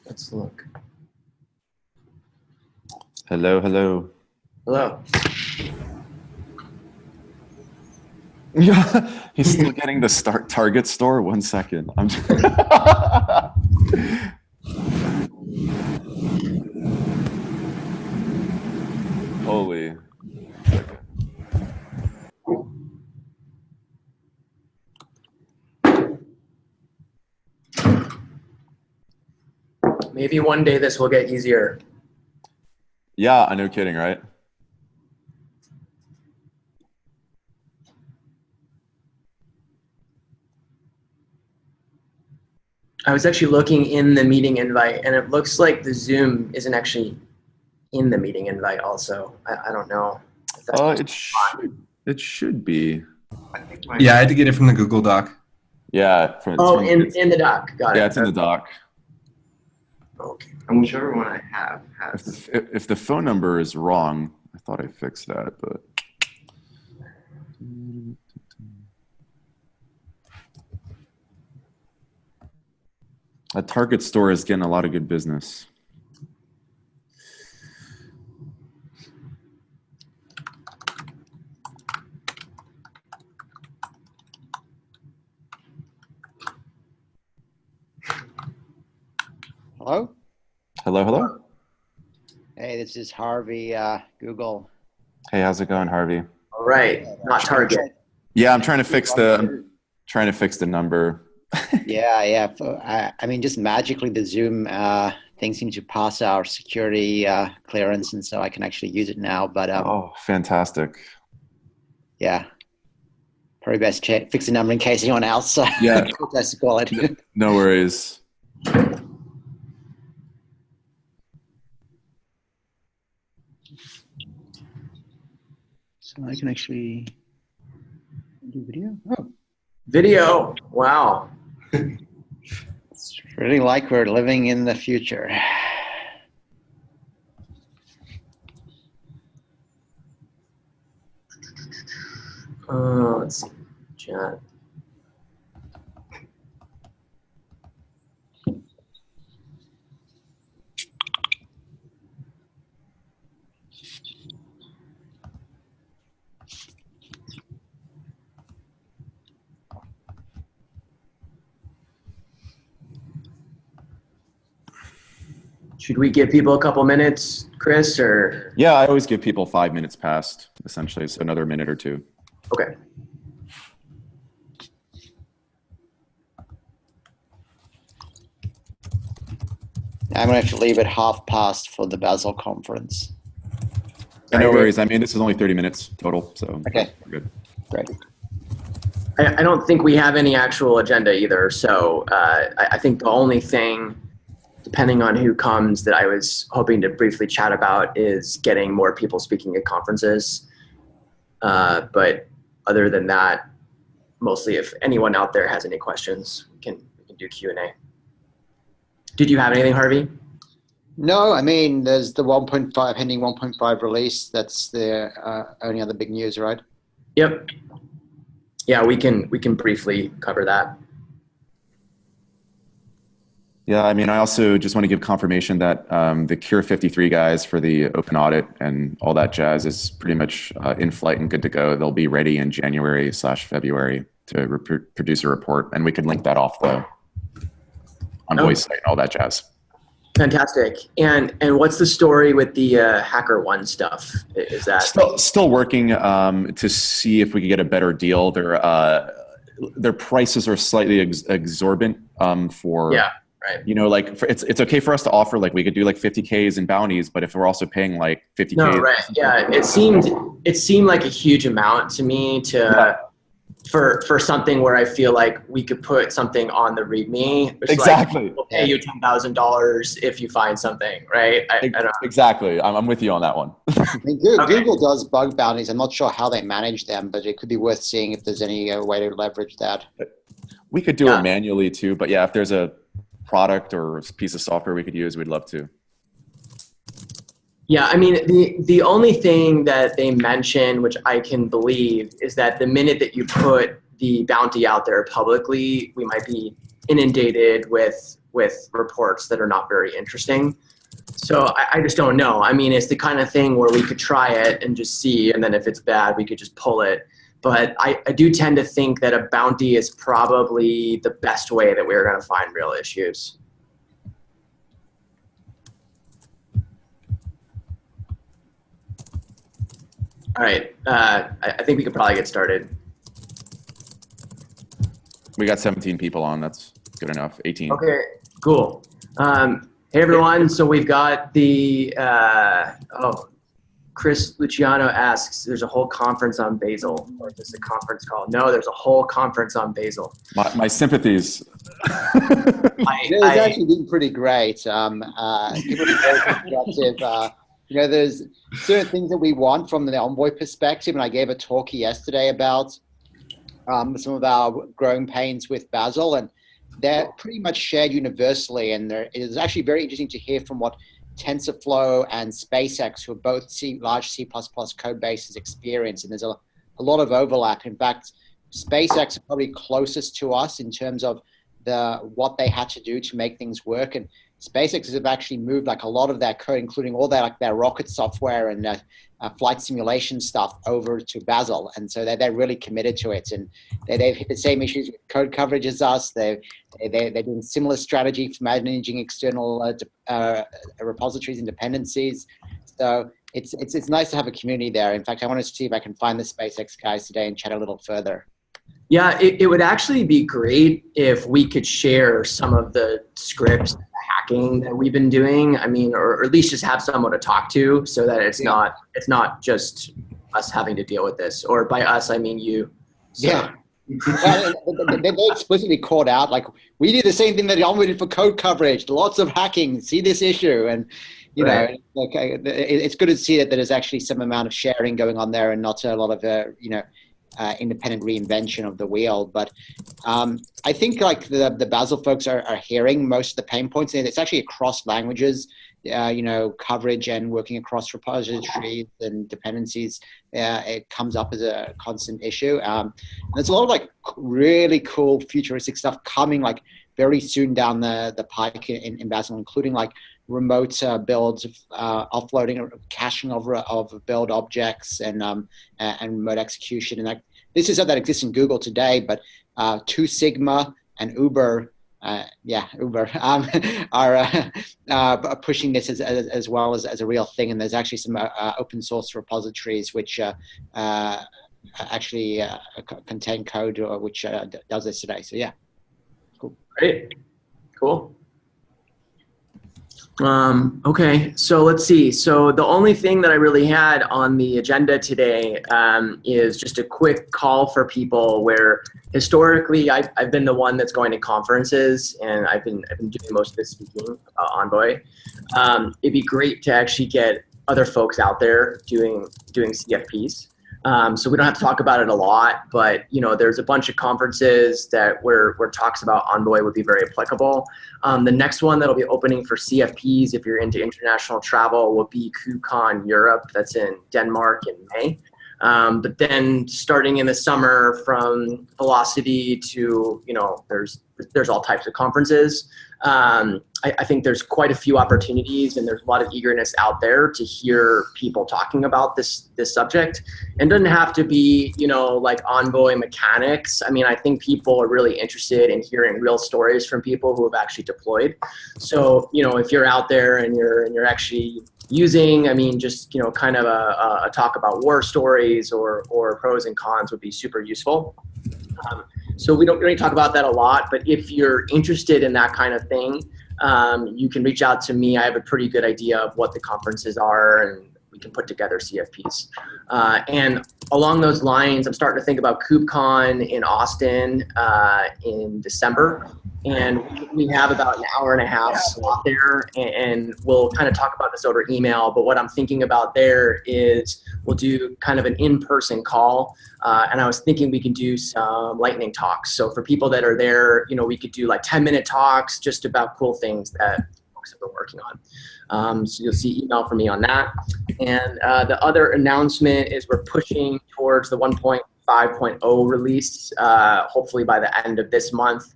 Let's look. Hello, hello. Hello. Yeah, he's still getting the Target store. 1 second. I'm Holy. Maybe one day this will get easier. Yeah, I know, kidding, right? I was actually looking in the meeting invite, and it looks like the Zoom isn't actually in the meeting invite also. I don't know. It should be. Yeah, I had to get it from the Google Doc. Yeah. In the doc. Got it. Yeah, it's in the doc. Okay. And whichever one I have has. If the phone number is wrong, I thought I fixed that, but. A Target store is getting a lot of good business. Hello? Hello, hello. Hey, this is Harvey, Google. Hey, how's it going, Harvey? All right, not Target. Yeah, I'm trying to fix the number. Yeah. I mean, just magically the Zoom thing seems to pass our security clearance, and so I can actually use it now. But oh, fantastic! Yeah, probably best fix the number in case anyone else protests the quality. No worries. So I can actually do video. Oh, Video. Wow. it's really like we're living in the future. Let's see. Chat. Should we give people a couple minutes, Chris, or? Yeah, I always give people 5 minutes past, essentially, so another minute or two. Okay. I'm going to have to leave it half past for the Basel conference. No worries. I mean, this is only 30 minutes total, so okay, we're good. Great. I don't think we have any actual agenda either, so I think the only thing, depending on who comes, that I was hoping to briefly chat about is getting more people speaking at conferences. But other than that, mostly if anyone out there has any questions, we can do Q&A. Did you have anything, Harvey? No, I mean, there's the 1.5 pending 1.5 release. That's the only other big news, right? Yep. Yeah, we can briefly cover that. Yeah, I mean, I also just want to give confirmation that the Cure 53 guys for the open audit and all that jazz is pretty much in flight and good to go. They'll be ready in January/February to produce a report, and we could link that off the Envoy site and all that jazz. Fantastic. And what's the story with the HackerOne stuff? Is that still working to see if we could get a better deal? Their prices are slightly exorbitant for. Yeah. Right. You know, like it's okay for us to offer, like we could do like 50Ks in bounties, but if we're also paying like 50K. No, right. Yeah. It seemed like a huge amount to me for something where I feel like we could put something on the README. Exactly. Like, we'll pay you $10,000 if you find something, right? I don't know. Exactly. I'm with you on that one. I mean, Google does bug bounties. I'm not sure how they manage them, but it could be worth seeing if there's any way to leverage that. We could do it manually too, but yeah, if there's a product or piece of software we could use, we'd love to. Yeah, I mean, the only thing that they mention, which I can believe, is that the minute that you put the bounty out there publicly, we might be inundated with reports that are not very interesting. So I just don't know. I mean, it's the kind of thing where we could try it and just see, and then if it's bad, we could just pull it. But I do tend to think that a bounty is probably the best way that we're going to find real issues. All right, I think we could probably get started. We got 17 people on. That's good enough. 18. Okay, cool. Hey everyone, so we've got the, Chris Luciano asks, there's a whole conference on Bazel, or just a conference call? No, there's a whole conference on Bazel. My sympathies. It's actually been pretty great. People are very constructive. There's certain things that we want from the Envoy perspective, and I gave a talk yesterday about some of our growing pains with Bazel, and they're pretty much shared universally. And it is actually very interesting to hear from what TensorFlow and SpaceX, who are both large C++ code bases, experience. And there's a lot of overlap. In fact, SpaceX are probably closest to us in terms of what they had to do to make things work. And SpaceX have actually moved like a lot of their code, including all their rocket software and flight simulation stuff, over to Bazel. And so they're really committed to it. And they've hit the same issues with code coverage as us. They're doing similar strategy for managing external repositories and dependencies. So it's nice to have a community there. In fact, I wanted to see if I can find the SpaceX guys today and chat a little further. Yeah, it would actually be great if we could share some of the scripts, hacking that we've been doing. I mean, or at least just have someone to talk to, so that it's not just us having to deal with this. Or by us, I mean you. So. Yeah. Well, they explicitly called out, like, we did the same thing that Envoy did for code coverage. Lots of hacking. See this issue, and right. It's good to see that there's actually some amount of sharing going on there, and not a lot of independent reinvention of the wheel. But I think like the Bazel folks are hearing most of the pain points, and it's actually across languages, coverage and working across repositories and dependencies. It comes up as a constant issue. There's a lot of like really cool futuristic stuff coming like very soon down the pike in Bazel, including like remote builds, offloading, caching of build objects, and remote execution. And this is something that exists in Google today, but 2 Sigma and Uber, are pushing this as well as a real thing. And there's actually some open source repositories which actually contain code which does this today. So yeah, cool. Great, cool. Okay, so let's see. So the only thing that I really had on the agenda today is just a quick call for people where historically I've been the one that's going to conferences, and I've been doing most of the speaking about Envoy. It'd be great to actually get other folks out there doing CFPs. So we don't have to talk about it a lot, but there's a bunch of conferences where talks about Envoy would be very applicable. The next one that'll be opening for CFPs, if you're into international travel, will be KubeCon Europe. That's in Denmark in May. But then starting in the summer, from Velocity to there's all types of conferences. I think there's quite a few opportunities, and there's a lot of eagerness out there to hear people talking about this subject. And it doesn't have to be, like Envoy mechanics. I mean, I think people are really interested in hearing real stories from people who have actually deployed. So, if you're out there and you're actually using, I mean, just, kind of a talk about war stories or pros and cons would be super useful. So we don't really talk about that a lot, but if you're interested in that kind of thing, you can reach out to me. I have a pretty good idea of what the conferences are, and we can put together CFPs. And along those lines, I'm starting to think about KubeCon in Austin in December. And we have about an hour and a half slot there, and we'll kind of talk about this over email. But what I'm thinking about there is we'll do kind of an in-person call. And I was thinking we can do some lightning talks. So for people that are there, we could do like 10-minute talks just about cool things that folks have been working on. So you'll see email from me on that. And the other announcement is we're pushing towards the 1.5 5.0 release, hopefully by the end of this month.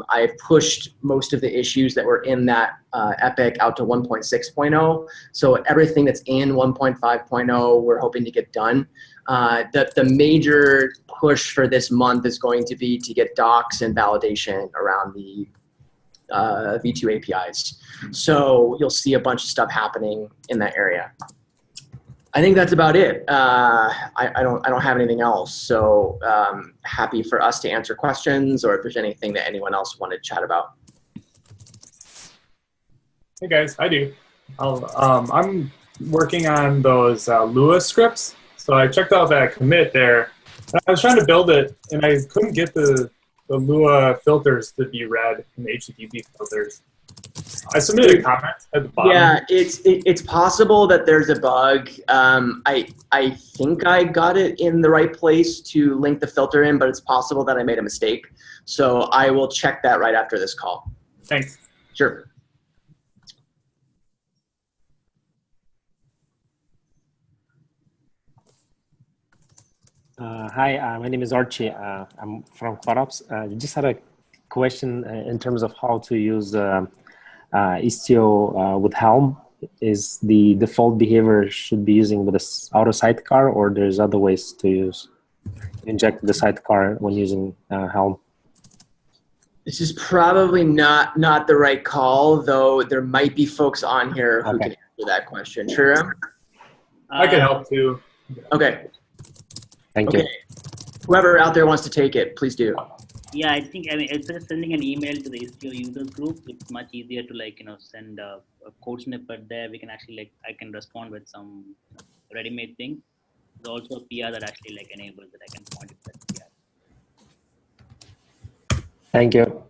I've pushed most of the issues that were in that epic out to 1.6.0. So everything that's in 1.5.0, we're hoping to get done. The major push for this month is going to be to get docs and validation around the V2 APIs. So you'll see a bunch of stuff happening in that area. I think that's about it. I don't have anything else. So happy for us to answer questions, or if there's anything that anyone else wanted to chat about. Hey guys, I do. I'm working on those Lua scripts. So I checked out that commit there. I was trying to build it, and I couldn't get the Lua filters to be read in the HTTP filters. I submitted a comment at the bottom. Yeah, it's possible that there's a bug. I think I got it in the right place to link the filter in, but it's possible that I made a mistake. So I will check that right after this call. Thanks. Sure. Hi, my name is Archie. I'm from CloudOps. Just had a question in terms of how to use Istio with Helm. Is the default behavior should be using with this auto sidecar, or there's other ways to inject the sidecar when using Helm? This is probably not the right call, though there might be folks on here who can answer that question. Sure. I could help too. Okay. Thank you. Whoever out there wants to take it, please do. Yeah, I think, instead of sending an email to the Istio users group, it's much easier to send a code snippet there. We can actually I can respond with some ready-made thing. There's also a PR that actually enables that I can point it to that PR. Thank you.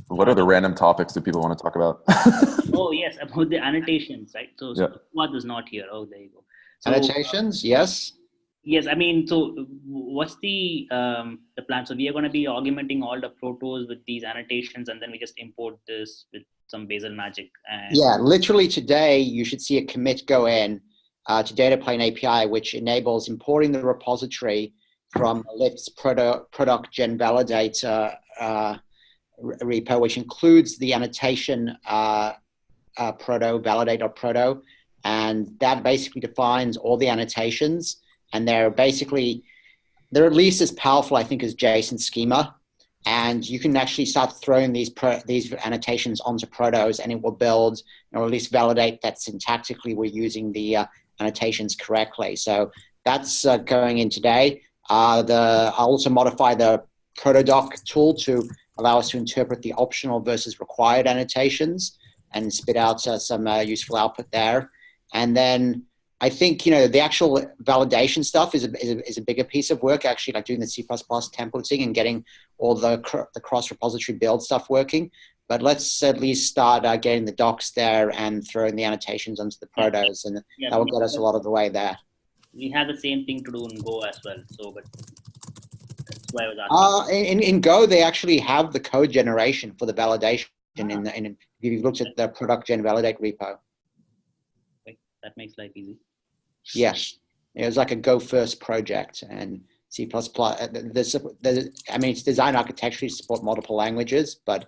What other random topics do people want to talk about? Oh yes, about the annotations, right? So what is not here? Oh, there you go. So, annotations, yes. Yes, I mean, so what's the plan? So we are going to be augmenting all the protos with these annotations, and then we just import this with some Bazel magic. And yeah, literally today you should see a commit go in to Data Plane API, which enables importing the repository from Lyft's product gen validator repo, which includes the annotation proto, validate.proto, and that basically defines all the annotations, and they're at least as powerful, I think, as JSON schema, and you can actually start throwing these annotations onto protos, and it will build, or at least validate that syntactically we're using the annotations correctly. So that's going in today. I'll also modify the protodoc tool to allow us to interpret the optional versus required annotations and spit out some useful output there. And then I think, the actual validation stuff is a bigger piece of work, actually, like doing the C++ templating and getting all the cross-repository build stuff working. But let's at least start getting the docs there and throwing the annotations onto the protos, and that will get us a lot of the way there. We have the same thing to do in Go as well. So, but that's why I was asking. In Go, they actually have the code generation for the validation. If you've looked at the product gen validate repo. Okay. That makes life easy. Yes, it was like a Go first project, and C++. It's designed architecturally to support multiple languages, but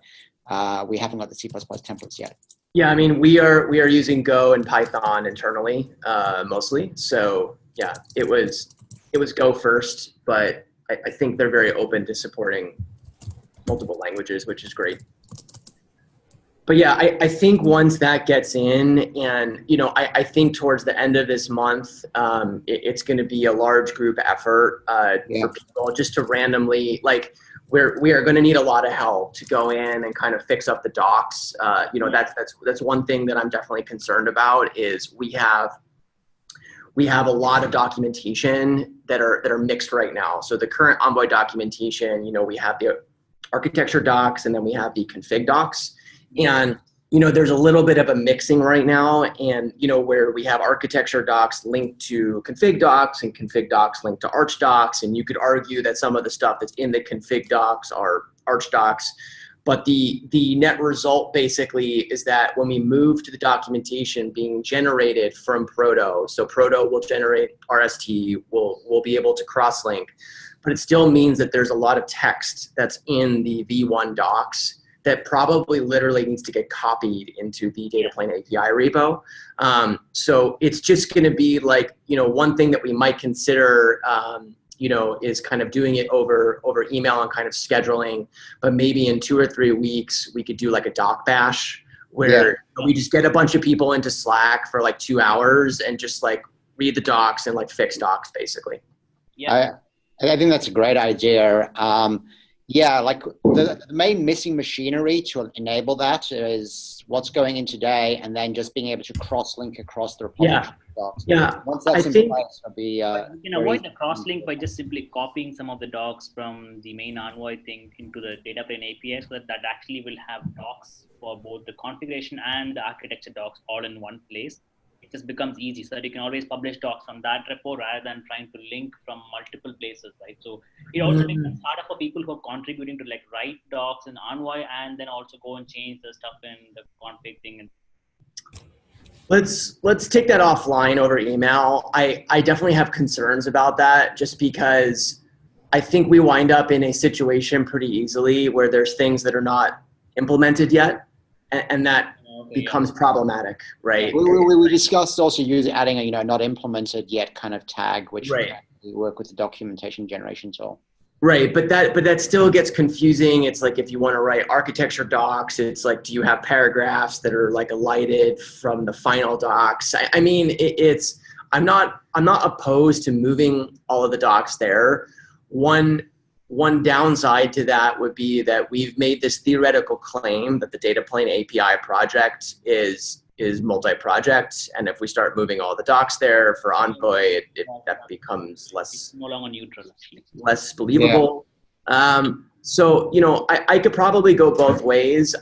we haven't got the C++ templates yet. Yeah, I mean, we are using Go and Python internally mostly. So yeah, it was Go first, but I think they're very open to supporting multiple languages, which is great. But yeah, I think once that gets in, and I think towards the end of this month, it's going to be a large group effort for people just to randomly, we are going to need a lot of help to go in and kind of fix up the docs. That's one thing that I'm definitely concerned about is we have a lot of documentation that are mixed right now. So the current Envoy documentation, we have the architecture docs and then we have the config docs. And there's a little bit of a mixing right now, and where we have architecture docs linked to config docs and config docs linked to arch docs, and you could argue that some of the stuff that's in the config docs are arch docs. But the net result basically is that when we move to the documentation being generated from Proto, so Proto will generate RST, we'll be able to cross-link, but it still means that there's a lot of text that's in the V1 docs that probably literally needs to get copied into the data plane API repo. So it's just going to be like, one thing that we might consider, is kind of doing it over email and kind of scheduling, but maybe in 2 or 3 weeks, we could do like a doc bash where we just get a bunch of people into Slack for like 2 hours and just like read the docs and like fix docs basically. Yeah. I think that's a great idea. Like the main missing machinery to enable that is what's going in today, and then just being able to cross-link across the repository docs. Yeah. Once that's in place, it'll be. You can avoid the cross-link by just simply copying some of the docs from the main Envoy thing into the data plane API, so that actually will have docs for both the configuration and the architecture docs all in one place. It just becomes easy, so that you can always publish docs from that repo rather than trying to link from multiple places, right? So it also makes it harder for people who are contributing to like write docs in Envoy and then also go and change the stuff in the config thing. And let's take that offline over email. I definitely have concerns about that, just because I think we wind up in a situation pretty easily where there's things that are not implemented yet, and that becomes problematic, right? We discussed also adding a not implemented yet kind of tag, which would actually work with the documentation generation tool. Right, but that still gets confusing. It's like if you want to write architecture docs, it's like, do you have paragraphs that are like elided from the final docs? I mean, I'm not opposed to moving all of the docs there. One downside to that would be that we've made this theoretical claim that the data plane API project is multi-project, and if we start moving all the docs there for Envoy, that becomes it's no longer neutral, actually. less believable. So I could probably go both ways.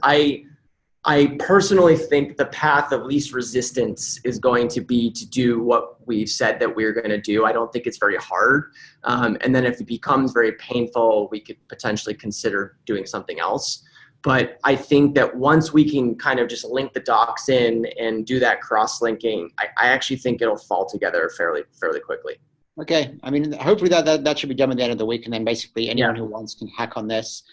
I personally think the path of least resistance is going to be to do what we've said that we're going to do. I don't think it's very hard. And then if it becomes very painful, we could potentially consider doing something else. But I think that once we can kind of just link the docs in and do that cross-linking, I actually think it'll fall together fairly quickly. Okay. I mean, hopefully that should be done at the end of the week, and then basically anyone who wants can hack on this.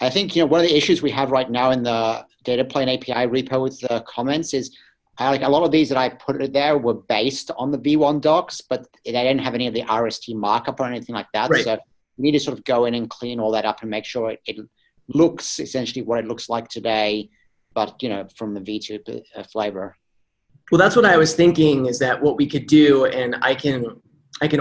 I think, one of the issues we have right now in the data plane API repo with the comments is like a lot of these that I put there were based on the V1 docs, but they didn't have any of the RST markup or anything like that. Right. So we need to sort of go in and clean all that up and make sure it looks essentially what it looks like today, but, from the V2 flavor. Well, that's what I was thinking, is that what we could do, and I can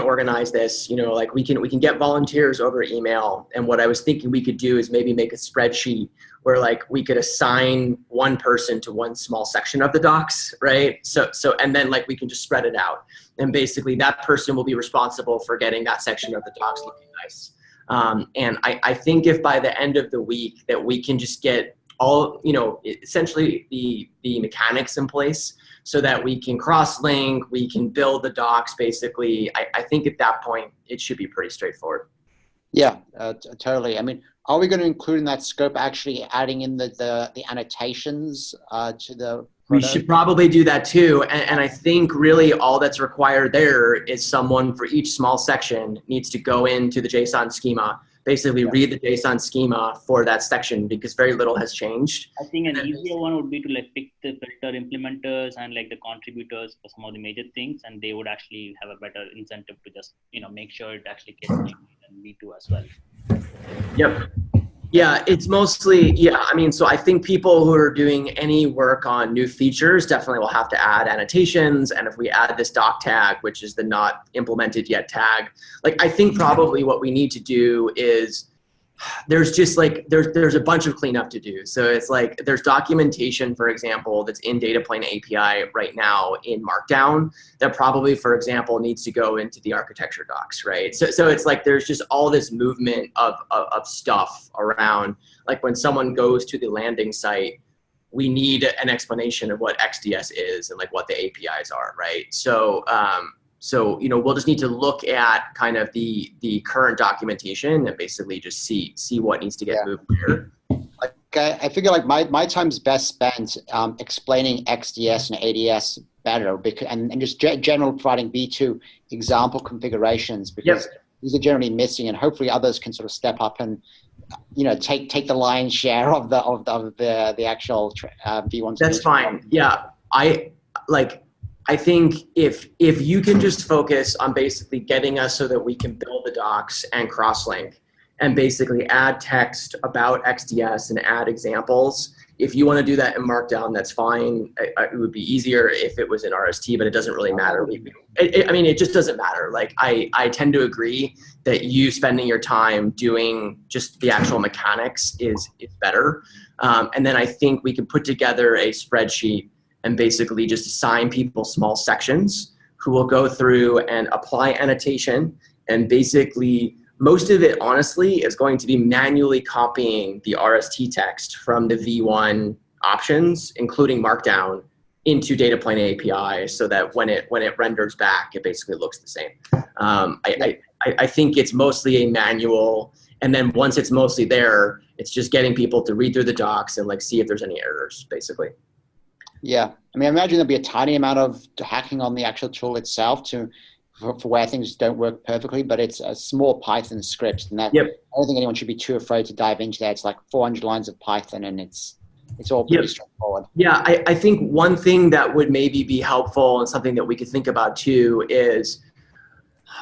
organize this, like we can get volunteers over email. And what I was thinking we could do is maybe make a spreadsheet where like we could assign one person to one small section of the docs, right? So, and then like we can just spread it out. And basically that person will be responsible for getting that section of the docs looking nice. And I think if by the end of the week that we can just get all, essentially the mechanics in place, so that we can cross-link, we can build the docs, basically. I think at that point, it should be pretty straightforward. Yeah, totally. I mean, are we going to include in that scope actually adding in the annotations to the We should probably do that too. And I think really all that's required there is someone for each small section needs to go into the JSON schema, basically read the JSON schema for that section, because very little has changed. I think an easier one would be to like pick the filter implementers and like the contributors for some of the major things, and they would actually have a better incentive to just, make sure it actually gets in V2 as well. Yep. Yeah, it's mostly, I mean, so I think people who are doing any work on new features definitely will have to add annotations. And if we add this doc tag, which is the not implemented yet tag, like I think probably what we need to do is there's just like, there's a bunch of cleanup to do. So it's like, there's documentation, for example, that's in data plane API right now in Markdown that probably, for example, needs to go into the architecture docs, right? So it's like, there's just all this movement of stuff around, like when someone goes to the landing site, we need an explanation of what XDS is and like what the APIs are, right? So, we'll just need to look at kind of the current documentation and basically just see what needs to get moved here. Like I figure like my time's best spent explaining XDS and ADS better, because and just general providing V2 example configurations, because these are generally missing, and hopefully others can sort of step up and take the lion's share of the actual V1. That's fine. Yeah, I think if you can just focus on basically getting us so that we can build the docs and cross-link and basically add text about XDS and add examples. If you want to do that in Markdown, that's fine. It would be easier if it was in RST, but it doesn't really matter. It just doesn't matter. Like I tend to agree that you spending your time doing just the actual mechanics is better. And then I think we can put together a spreadsheet and basically just assign people small sections who will go through and apply annotation, and basically most of it, honestly, is going to be manually copying the RST text from the V1 options, including Markdown, into data plane API, so that when it renders back, it basically looks the same. I think it's mostly a manual, and then once it's mostly there, it's just getting people to read through the docs and like see if there's any errors, basically. Yeah, I mean, I imagine there'll be a tiny amount of hacking on the actual tool itself for where things don't work perfectly, but it's a small Python script, and that I don't think anyone should be too afraid to dive into that. It's like 400 lines of Python, and it's all pretty straightforward. Yeah, I think one thing that would maybe be helpful and something that we could think about too is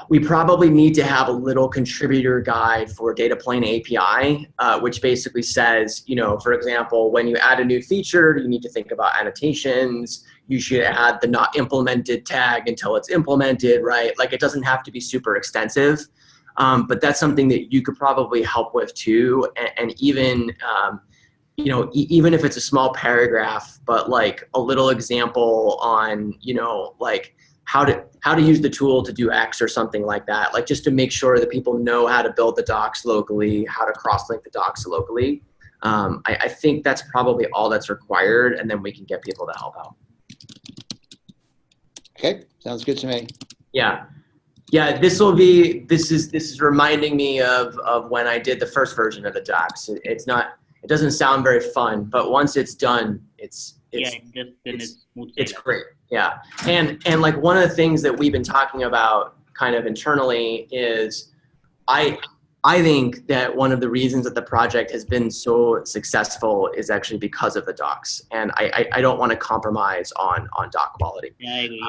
we probably need to have a little contributor guide for data plane API, which basically says, for example, when you add a new feature, you need to think about annotations. You should add the not implemented tag until it's implemented, right? Like it doesn't have to be super extensive, but that's something that you could probably help with too. And even, even if it's a small paragraph, but like a little example on, like how to use the tool to do X or something like that, like just to make sure that people know how to build the docs locally, how to cross-link the docs locally. I think that's probably all that's required, and then we can get people to help out. Okay, sounds good to me. Yeah. This is reminding me of when I did the first version of the docs. It doesn't sound very fun, but once it's done, it's great. Yeah, and like one of the things that we've been talking about kind of internally is I think that one of the reasons that the project has been so successful is actually because of the docs, and I don't want to compromise on doc quality. Yeah, I agree.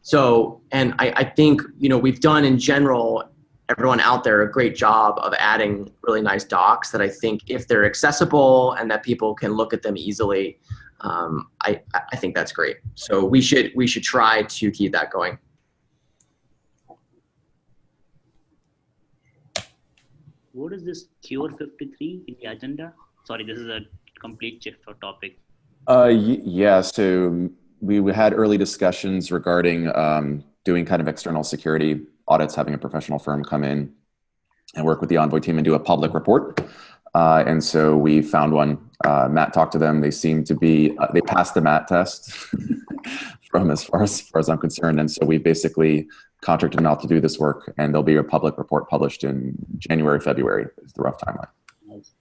So, and I think, we've done in general, everyone out there, a great job of adding really nice docs that I think if they're accessible and that people can look at them easily, I think that's great. So we should try to keep that going. What is this Cure 53 in the agenda? Sorry, this is a complete shift for topic. Yeah, so we had early discussions regarding doing kind of external security audits, having a professional firm come in and work with the Envoy team and do a public report. And so we found one. Matt talked to them. They seem to be, they passed the MAT test from as far as I'm concerned. And so we basically contracted them out to do this work, and there'll be a public report published in January, February is the rough timeline. Nice.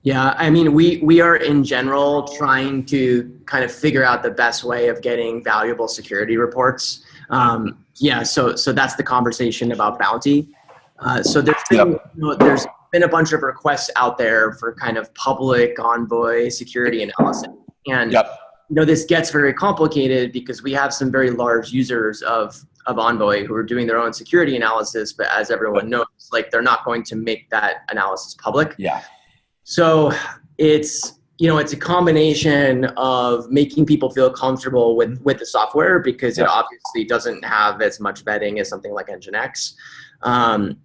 Yeah, I mean, we are in general trying to kind of figure out the best way of getting valuable security reports. So that's the conversation about bounty. So there's been a bunch of requests out there for kind of public Envoy security analysis. And this gets very complicated because we have some very large users of Envoy who are doing their own security analysis, but as everyone knows, like they're not going to make that analysis public. Yeah. So it's a combination of making people feel comfortable with the software, because it obviously doesn't have as much vetting as something like Nginx, and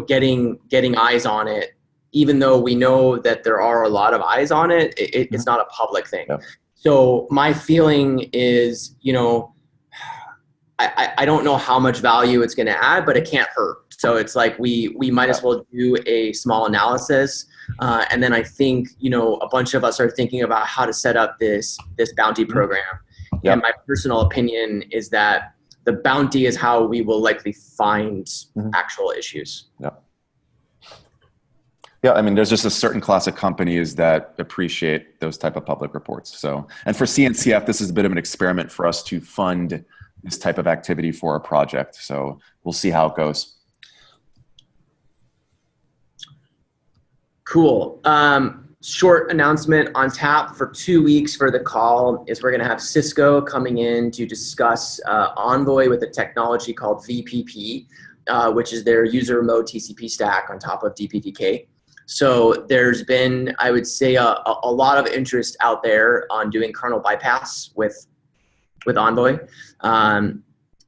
getting eyes on it, even though we know that there are a lot of eyes on it, it's not a public thing. Yeah. So my feeling is, I don't know how much value it's going to add, but it can't hurt So it's like we might as well do a small analysis. And then I think, a bunch of us are thinking about how to set up this bounty program. Yep. And my personal opinion is that the bounty is how we will likely find actual issues. Yeah. Yeah, I mean, there's just a certain class of companies that appreciate those type of public reports. So, and for CNCF, this is a bit of an experiment for us to fund this type of activity for a project. So we'll see how it goes. Cool. Short announcement on tap for 2 weeks for the call is we're going to have Cisco coming in to discuss Envoy with a technology called VPP, which is their user remote TCP stack on top of DPDK. So there's been, I would say, a lot of interest out there on doing kernel bypass with Envoy.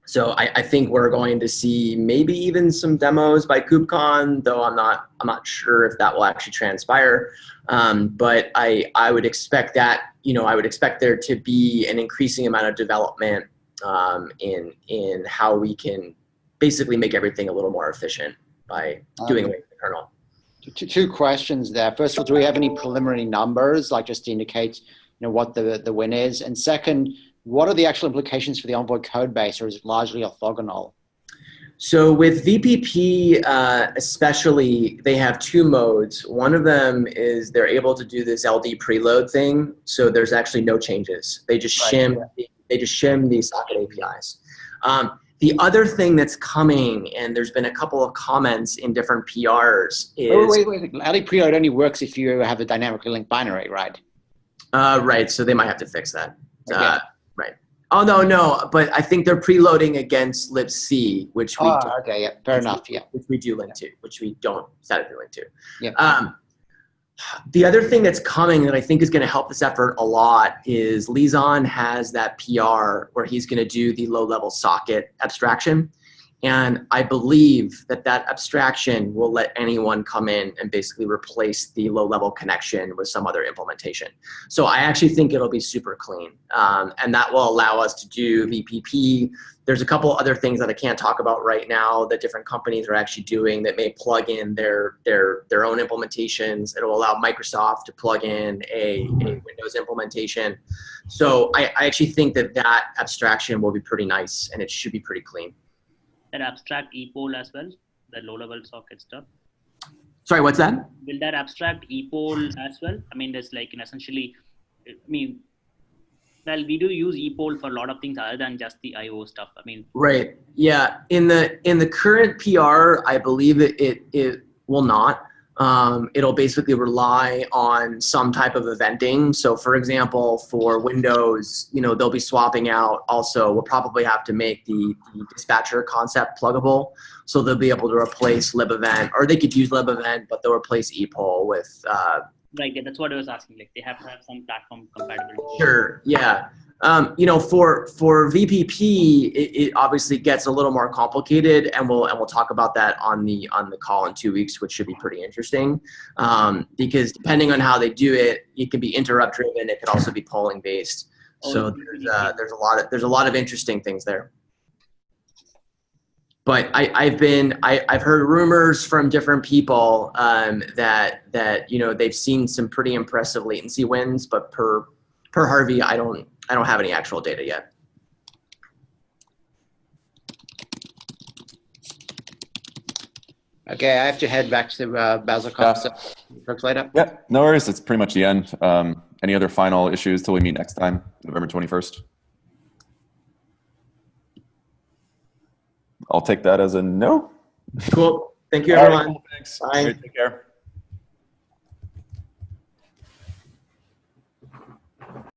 So I think we're going to see maybe even some demos by KubeCon, though I'm not sure if that will actually transpire. But I would expect that, I would expect there to be an increasing amount of development in how we can basically make everything a little more efficient by doing away with the kernel. Two questions there. First of all, do we have any preliminary numbers, like just to indicate, what the win is? And second, what are the actual implications for the Envoy code base, or is it largely orthogonal? So with VPP, especially, they have two modes. One of them is they're able to do this LD preload thing. So there's actually no changes. They just shim the socket APIs. The other thing that's coming, and there's been a couple of comments in different PRs, is... Oh, wait. LD preload only works if you have a dynamically linked binary, right? Right, so they might have to fix that. Okay. Right. Oh, no, but I think they're preloading against libc, which we okay, yeah, fair enough, yeah. Which we do link to, which we don't statically link to. Yeah. The other thing that's coming that I think is going to help this effort a lot is Lizon has that PR where he's going to do the low-level socket abstraction. And I believe that abstraction will let anyone come in and basically replace the low-level connection with some other implementation. So I actually think it'll be super clean. And that will allow us to do VPP. There's a couple other things that I can't talk about right now that different companies are actually doing that may plug in their own implementations. It'll allow Microsoft to plug in a Windows implementation. So I actually think that abstraction will be pretty nice, and it should be pretty clean. That abstract ePOL as well, the low-level socket stuff? Sorry, what's that? Will that abstract ePOL as well? I mean, there's essentially, well, we do use ePOL for a lot of things other than just the I/O stuff. Right. Yeah. In the current PR, I believe it will not. It'll basically rely on some type of eventing. So for example, for Windows, they'll be swapping out. Also, we'll probably have to make the dispatcher concept pluggable. So they'll be able to replace libevent, or they could use libevent, but they'll replace ePOL with. Right. Yeah, that's what I was asking. They have to have some platform compatibility. Sure. Yeah. For VPP, it obviously gets a little more complicated, and we'll talk about that on the call in 2 weeks, which should be pretty interesting. Because depending on how they do it, it can be interrupt driven. It could also be polling based. So there's a lot of interesting things there. But I've heard rumors from different people that they've seen some pretty impressive latency wins, but per Harvey, I don't have any actual data yet. Okay, I have to head back to Basilcon. So talk later. Yeah, no worries. It's pretty much the end. Any other final issues till we meet next time, November 21st? I'll take that as a no. Cool. Thank you, everyone. All right, cool, thanks. Bye. Take care.